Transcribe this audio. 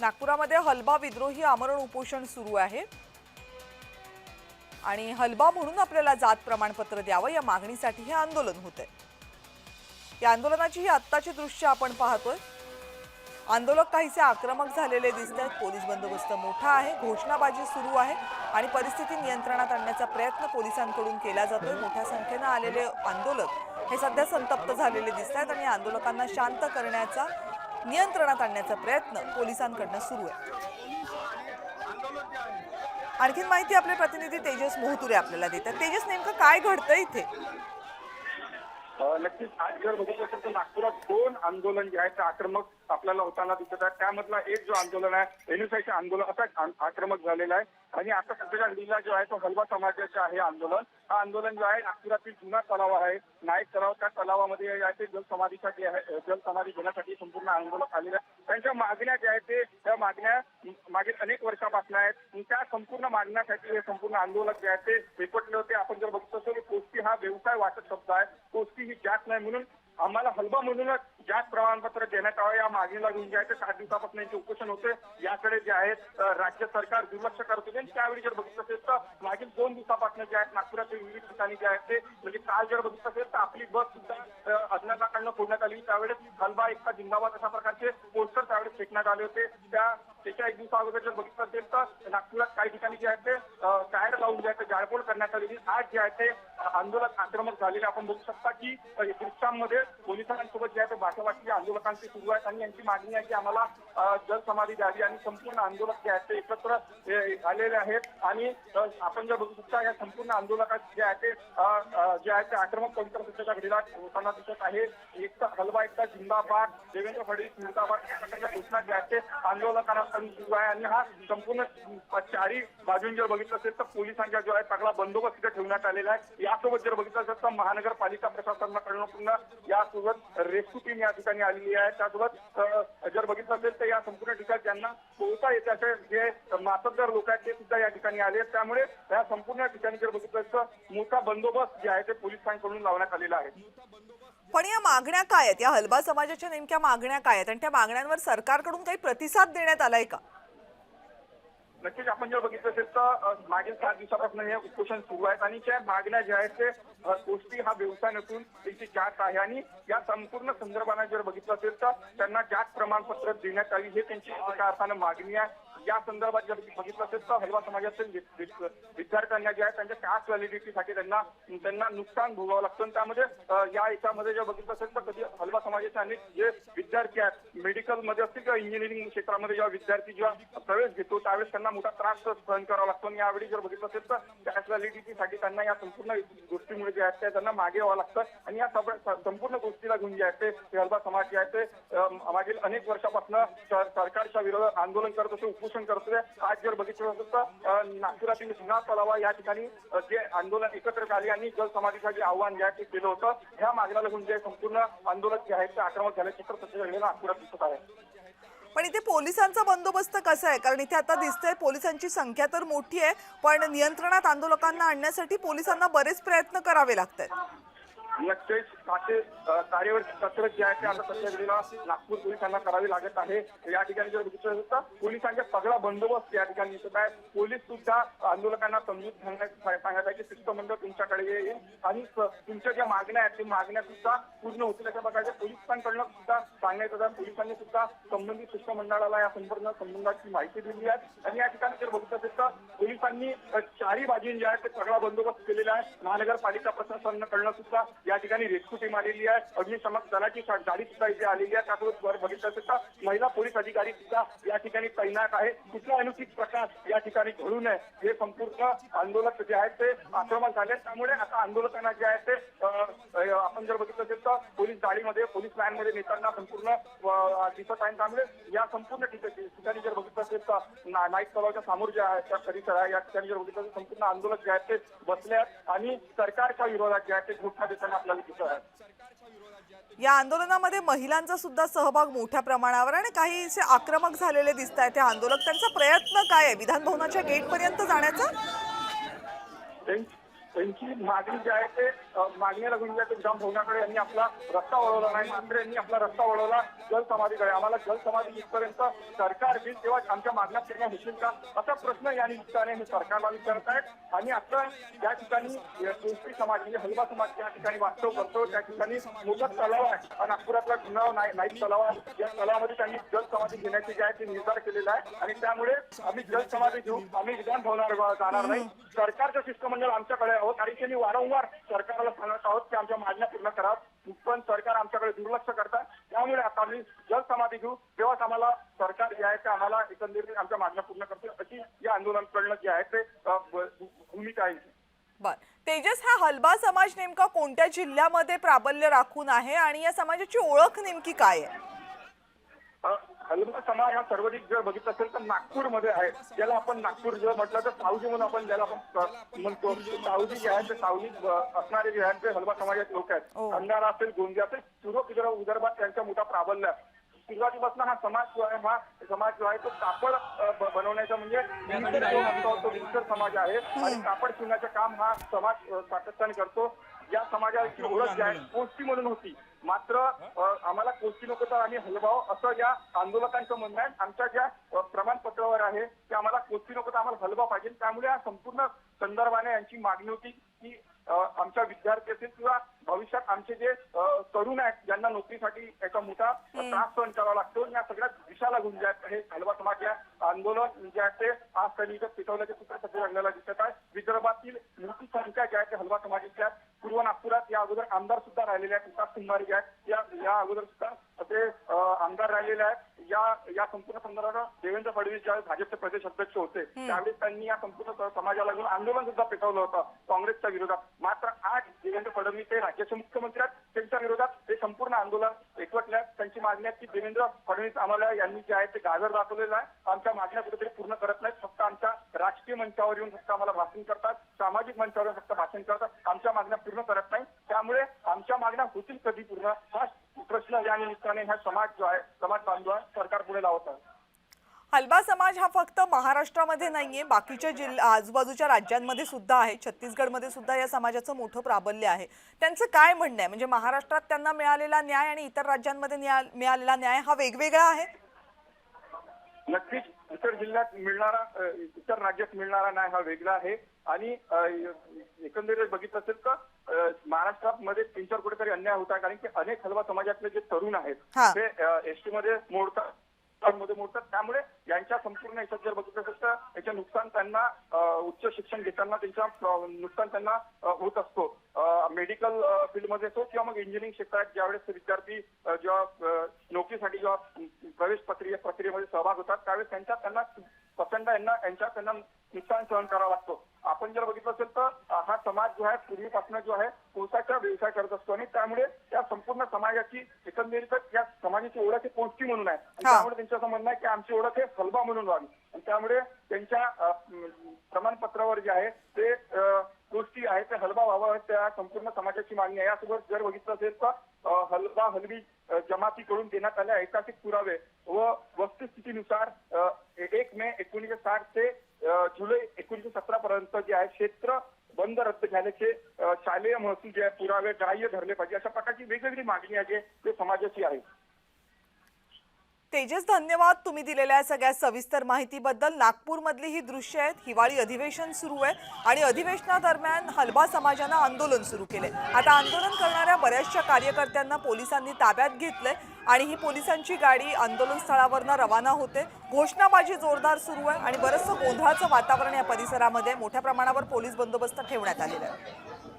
नागपुरामध्ये हलबा विद्रोही आमरण उपोषण सुरू आहे आणि हलबा म्हणून आपल्याला जात प्रमाणपत्र द्यावं या मागणीसाठी हे आंदोलन होते। या आंदोलनाची ही आत्ताची दृश्य आपण पाहतोय। आंदोलक काहीसे आक्रमक झालेले दिसतात। पोलीस बंदोबस्त मोठा आहे, घोषणाबाजी सुरू आहे आणि परिस्थिती नियंत्रणात आणण्याचा प्रयत्न पोलिसांकडून केला जातोय। मोठ्या संख्येने आलेले आंदोलक हे सध्या संतप्त झालेले दिसतात आणि आंदोलकांना शांत करण्याचा, नियंत्रणात आणण्याचा प्रयत्न पोलिसांकडून सुरू आहे। आणखी माहिती आपले प्रतिनिधी तेजस मोहतुरे आपल्याला देतात। तेजस, नेमकं काय घडतंय इथे? नक्कीच आज जर बघितलं तर नागपुरात दोन आंदोलन जे आहेत आक्रमक आपल्याला होताना दिसत आहे। त्यामधला एक जो आंदोलन आहे एनएसआयचं आंदोलन असा आक्रमक झालेला आहे आणि आता सध्याच्या घडीला जो आहे तो हलबा समाजाचे आहे आंदोलन। हा आंदोलन जो आहे नागपुरातील जुना तलाव आहे, नाईक तलाव, त्या तलावामध्ये ते जलसमाधीसाठी आहे, जलसमाधी घेण्यासाठी संपूर्ण आंदोलक आलेले आहे। त्यांच्या मागण्या ज्या आहेत ते त्या मागण्या मागील अनेक वर्षापासून आहेत। त्या संपूर्ण मागण्यासाठी हे संपूर्ण आंदोलक जे आहेत ते एकवटले होते। आपण जर बघतो तर कोस्ती हा व्यवसाय वाचक शब्द आहे, कोस्ती ही जात नाही म्हणून आम्हाला हलबा म्हणूनच जात प्रमाणपत्र देण्यात यावं या मागणीला घेऊन जे आहे ते 7 दिवसापासून यांचे उपोषण होते। याकडे जे आहेत राज्य सरकार दुर्लक्ष करत होते। त्यावेळी जर बघितलं असेल तर मागील 2 दिवसापासून जे आहेत नागपुरातील विविध ठिकाणी जे आहेत ते म्हणजे काल जर बघितलं असेल तर आपली बस सुद्धा अज्ञाताकडनं फोडण्यात आली। त्यावेळेस हलबा एकता जिंदाबाद अशा प्रकारचे पोस्टर त्यावेळेस फेकण्यात आले होते। त्याच्या एक दिवसा अगोदर जर बघितलं असेल तर नागपुरात काही ठिकाणी जे आहे ते टायर लावून जे आहे ते जाळपोळ करण्यात आलेली। आज जे आहे ते आंदोलक आक्रमक झालेले आपण बघू शकता की दृश्यांमध्ये पोलिसांसोबत जे आहे ते भाषाभाषी आंदोलकांची सुरू आहेत आणि यांची मागणी आहे की आम्हाला जलसमाधी द्यावी आणि संपूर्ण आंदोलक जे आहेत ते एकत्र आलेले आहेत। आणि आपण जर बघू शकता या संपूर्ण आंदोलकात जे आहे ते आक्रमक पवित्र सत्याच्या घडीला होताना दिसत आहे। एकता हलबा एकता जिंदाबाद, देवेंद्र फडणवीस जिंदाबाद या प्रकारच्या घोषणा ज्या आहेत ते आंदोलकांना सुरू आहे आणि हा संपूर्ण चारी बाजून जर बघितलं असेल तर पोलिसांच्या जो आहे सगळा बंदोबस्त तिथे ठेवण्यात आलेला आहे। यासोबत जर बघितलं असेल तर महानगरपालिका प्रशासनाकडून यासोबत रेस्क्यू टीम या ठिकाणी आलेली आहे। त्यासोबत जर बघितलं असेल तर या संपूर्ण ठिकाणी ज्यांना पोहोचता येते असे जे मातब्बर लोक आहेत ते सुद्धा या ठिकाणी आले। त्यामुळे या संपूर्ण ठिकाणी जर बघितलं तर मोठा बंदोबस्त जे आहे ते पोलिसांकडून लावण्यात आलेला आहे। पण या मागण्या काय आहेत? या हलबा समाजाच्या नेमक्या मागण्या काय आहेत आणि त्या मागण्यांवर सरकारकडून काही प्रतिसाद देण्यात आलाय का? नक्कीच आपण जर बघितलं असेल तर मागील 7 दिवसापासून हे उपोषण सुरू आहेत आणि त्या मागण्या ज्या आहेत ते कोस्ती हा व्यवसाय नसून त्याची जात आहे आणि या संपूर्ण संदर्भाने जर बघितलं असेल तर त्यांना जात प्रमाणपत्र देण्यात यावी हे त्यांची एका अर्थानं मागणी आहे। या संदर्भात जर बघितलं असेल तर हलबा समाजातील विद्यार्थ्यांना जे आहे त्यांच्या कास्ट व्हॅलिडिटीसाठी त्यांना नुकसान भोगावं लागतं। त्यामध्ये या याच्यामध्ये जर बघितलं असेल तर कधी हलबा समाजाचे अनेक जे विद्यार्थी आहेत मेडिकलमध्ये असतील किंवा इंजिनिअरिंग क्षेत्रामध्ये जेव्हा विद्यार्थी जेव्हा प्रवेश घेतो त्यावेळेस त्यांना मोठा त्रास सहन करावा लागतो आणि यावेळी जर बघितलं असेल तर कास्ट व्हॅलिडिटीसाठी त्यांना या संपूर्ण गोष्टीमुळे जे आहेत ते त्यांना मागे यावं लागतं आणि या संपूर्ण गोष्टीला घेऊन जे आहे ते हलबा समाज जे आहे ते मागील अनेक वर्षापासून सरकारच्या विरोधात आंदोलन करत असे, उपोषण करत होते। आज जर बघितलं असेल तर नागपुरातील जुना तलावा या ठिकाणी जे आंदोलन एकत्र आले आणि जलसमाधीसाठी आव्हान जे आहे ते केलं होतं। ह्या मागण्याला घेऊन जे संपूर्ण आंदोलक जे आहेत ते आक्रमक झाले चित्र सध्या नागपुरात दिसत आहे। पण इथे पोलिसांचा बंदोबस्त कसा आहे? कारण इथे आता दिसतंय पोलिसांची संख्या तर मोठी आहे पण नियंत्रणात आंदोलकांना आणण्यासाठी पोलिसांना बरेच प्रयत्न करावे लागतात। नक्कीच कार्यवरची कसरत जी आहे ते आता सध्या घडीला नागपूर पोलिसांना करावी लागत आहे। या ठिकाणी जर बघितलं तर पोलिसांचा सगळा बंदोबस्त या ठिकाणी दिसत आहे। पोलीस सुद्धा आंदोलकांना समजून सांगत आहे की शिष्टमंडळ तुमच्याकडे येईल आणि तुमच्या ज्या मागण्या आहेत त्या मागण्या सुद्धा पूर्ण होतील अशा प्रकारचे पोलिसांकडून सुद्धा सांगण्यात येतात। पोलिसांनी सुद्धा संबंधित शिष्टमंडळाला या संपूर्ण संबंधाची माहिती दिली आहे आणि या ठिकाणी जर बघितलं असेल तर पोलिसांनी चारी बाजून जे आहे ते सगळा बंदोबस्त केलेला आहे। महानगरपालिका प्रशासनाकडून सुद्धा या ठिकाणी रेस्क्यू टीम आलेली आहे, अग्निशमक दलाची गाडी सुद्धा इथे आलेली आहे। त्यासोबत वर बघितलं असेल तर महिला पोलीस अधिकारी सुद्धा या ठिकाणी तैनात आहे। कुठला अनुचित प्रकार या ठिकाणी घडू नये हे संपूर्ण आंदोलक जे आहेत ते आक्रमक झाले। त्यामुळे आता आंदोलकांना जे आहे ते आपण जर बघितलं असेल तर पोलीस गाडीमध्ये पोलीस व्हॅनमध्ये नेताना संपूर्ण दिसत आहे। त्यामुळे या संपूर्ण ठिकाणी जर बघितलं असेल तर नाईक तलावाच्या समोर जे आहे त्या परिसर आहे या ठिकाणी जर बघितलं तर संपूर्ण आंदोलक जे आहेत ते बसले आहेत आणि सरकारच्या विरोधात जे आहे ते घोषणा देताना आपल्याला दिसत आहे। या आंदोलनामध्ये महिलांचा सुद्धा सहभाग मोठ्या प्रमाणावर आणि काहीसे आक्रमक झालेले दिसत आहेत ते आंदोलक। त्यांचा प्रयत्न काय आहे विधान भवनाच्या गेट पर्यंत जाण्याचा? त्यांची मागणी जी आहे ते मागणीला गुंजायचं विधान भवनाकडे यांनी आपला रस्ता वळवला नाही, मात्र यांनी आपला रस्ता वळवला जलसमाधीकडे. आम्हाला जलसमाधी इथपर्यंत सरकार देईल तेव्हा आमच्या मागण्या पूर्ण होतील का, असा प्रश्न या निमित्ताने हे सरकारला विचारत आहेत. आणि आता या ठिकाणी कोळी समाज म्हणजे हलबा समाज या ठिकाणी वास्तव करतो. त्या ठिकाणी मोठा तलाव आहे, नागपुरातला जुना नाईक तलाव आहे. या तलावामध्ये त्यांनी जलसमाधी घेण्याचे जे आहे ते निर्धार केलेला आहे आणि त्यामुळे आम्ही जलसमाधी घेऊ, आम्ही विधान भवनावर जाणार नाही. सरकारचं शिष्टमंडळ आमच्याकडे आहोत आणि त्यांनी वारंवार सरकारला सांगत आहोत की आमच्या मागण्या पूर्ण करा, पण सरकार आमच्याकडे दुर्लक्ष करतात. त्यामुळे आता आम्ही जलसमाधी घेऊ तेव्हाच आम्हाला सरकार जे आहे ते आम्हाला एकंदरीत आमच्या मागण्या पूर्ण करतील, अशी या आंदोलनाकडनं जे आहे ते भूमिका आहे. बर तेजस, हा हलबा समाज नेमका कोणत्या जिल्ह्यामध्ये प्राबल्य राखून आहे आणि या समाजाची ओळख नेमकी काय आहे? हलबा समाज हा सर्वाधिक जर बघितलं असेल तर नागपूरमध्ये आहे. ज्याला आपण नागपूर जर म्हटलं तर सावजी म्हणून आपण ज्याला आपण म्हणतो, सावजी जे आहे ते सावजी असणारे जे आहेत ते हलबा समाजाचे लोक आहेत. अंधारा असेल, गोंदी असेल, पूर्व विदर्भात त्यांचा मोठा प्राबल्य आहे. सुरुवातीपासून हा समाज जो आहे तो कापड बनवण्याचा म्हणजे विणकर समाज आहे आणि कापड शिवण्याचं काम हा समाज सातत्याने करतो. या समाजाची ओळख जी आहे कोष्टी म्हणून होती, मात्र आम्हाला कोष्टी नको तर आम्ही हलबाव असं या आंदोलकांचं म्हणणं आहे. आमच्या ज्या प्रमाणपत्रावर आहे ते आम्हाला कोष्टी नको तर आम्हाला हलबा पाहिजे. त्यामुळे या संपूर्ण संदर्भाने यांची मागणी होती की आमच्या विद्यार्थी असेल किंवा भविष्यात आमचे जे तरुण आहेत ज्यांना नोकरीसाठी याचा मोठा त्रास सहन करावा लागतो, या सगळ्या दिशा लागून जे आहे हे हलबा समाज या आंदोलन जे आहे ते आज त्यांनी पिटवल्याचे चित्र सध्या रंगाला दिसत आहे. विदर्भातील मोठी संख्या जी आहे ते हलबा समाजाच्या पूर्व नागपुरात या अगोदर आमदार सुद्धा राहिलेले आहेत. विकास कुंभारी जे आहेत या अगोदर सुद्धा ते आमदार राहिलेले आहेत. या संपूर्ण संदर्भात देवेंद्र फडणवीस ज्यावेळी भाजपचे प्रदेश अध्यक्ष होते त्यावेळी त्यांनी या संपूर्ण समाजाला घेऊन आंदोलन सुद्धा पेटवलं होतं काँग्रेसच्या विरोधात. मात्र आज देवेंद्र फडणवीस हे राज्याचे मुख्यमंत्री आहेत, त्यांच्या विरोधात ते संपूर्ण आंदोलन एकवटल्यात. त्यांची मागणी आहे की देवेंद्र फडणवीस आम्हाला यांनी जे आहे ते गाजर दाखवलेलं आहे, आमच्या मागण्या कुठेतरी पूर्ण करत नाहीत, फक्त आमच्या राजकीय मंचावर येऊन फक्त आम्हाला भाषण करतात, सामाजिक मंचावर फक्त भाषण करतात, आमच्या मागण्या पूर्ण करत नाही. त्यामुळे आमच्या मागण्या होतील कधी पूर्ण हा प्रश्न या निमित्ताने हा समाज जो आहे समाज बांधव आहे सरकार पुढे लावत आहे. हलबा समाज हा फक्त महाराष्ट्रामध्ये नाहीये, बाकीच्या आजूबाजूच्या राज्यांमध्ये सुद्धा आहे. छत्तीसगडमध्ये सुद्धा या समाजाचं मोठं प्राबल्य आहे. त्यांचं काय म्हणणं आहे, म्हणजे महाराष्ट्रात त्यांना मिळालेला न्याय आणि इतर राज्यांमध्ये मिळालेला न्याय हा वेगवेगळा आहे? नक्कीच इतर जिल्ह्यात मिळणारा इतर राज्यात मिळणारा न्याय हा वेगळा आहे. आणि एकंदरीत बघितलं असेल तर महाराष्ट्रामध्ये 3-4 कुठेतरी अन्याय होता, कारण की अनेक हलबा समाजातले जे तरुण आहेत ते एसटी मध्ये मोडतात, त्यामुळे यांच्या संपूर्ण याच्यात जर बघितलं असेल तर याचं नुकसान त्यांना उच्च शिक्षण घेताना त्यांच्या नुकसान त्यांना होत असतो. मेडिकल फील्डमध्ये असो किंवा मग इंजिनिअरिंग क्षेत्रात ज्यावेळेस विद्यार्थी जेव्हा नोकरीसाठी जेव्हा प्रवेश प्रक्रियेमध्ये सहभाग होतात त्यावेळेस त्यांना प्रचंड त्यांना नुकसान सहन करावं लागतो. आपण जर बघितलं असेल तर हा समाज जो आहे पूर्वीपासून जो आहे कोळसाचा व्यवसाय करत असतो आणि त्यामुळे त्या संपूर्ण समाजाची एकंदरीतच या समाजाची ओळख ही कोष्टी म्हणून आहे. त्यामुळे त्यांचं असं म्हणणं आहे की आमची ओळख हे हलबा म्हणून व्हावी आणि त्यामुळे त्यांच्या प्रमाणपत्रावर जे आहे ते गोष्टी आहे ते हलबा व्हावं त्या संपूर्ण समाजाची मागणी आहे. यासोबत जर बघितलं असेल तर हलबा हलबी जमातीकडून देण्यात आले ऐतिहासिक पुरावे व वस्तुस्थितीनुसार 1 मे 1960 ते जुलै 1917 पर्यंत जे आहे क्षेत्र बंद रद्द झाल्याचे शालेय महसूल जे आहे पुरावे ग्राह्य धरले पाहिजे, अशा प्रकारची वेगवेगळी मागणी आहे ते समाजाची आहे. तेजस, धन्यवाद तुम्ही दिलेल्या सगळ्या सविस्तर माहितीबद्दल. नागपूरमधली ही दृश्य आहेत. हिवाळी अधिवेशन सुरू आहे आणि अधिवेशनादरम्यान हलबा समाजानं आंदोलन सुरू केले. आता आंदोलन करणाऱ्या बऱ्याचशा कार्यकर्त्यांना पोलिसांनी ताब्यात घेतलंय आणि ही पोलिसांची गाडी आंदोलन स्थळावरनं रवाना होते. घोषणाबाजी जोरदार सुरू आहे आणि बरंचसं गोंधळाचं वातावरण या परिसरामध्ये मोठ्या प्रमाणावर पोलीस बंदोबस्त ठेवण्यात आलेला आहे.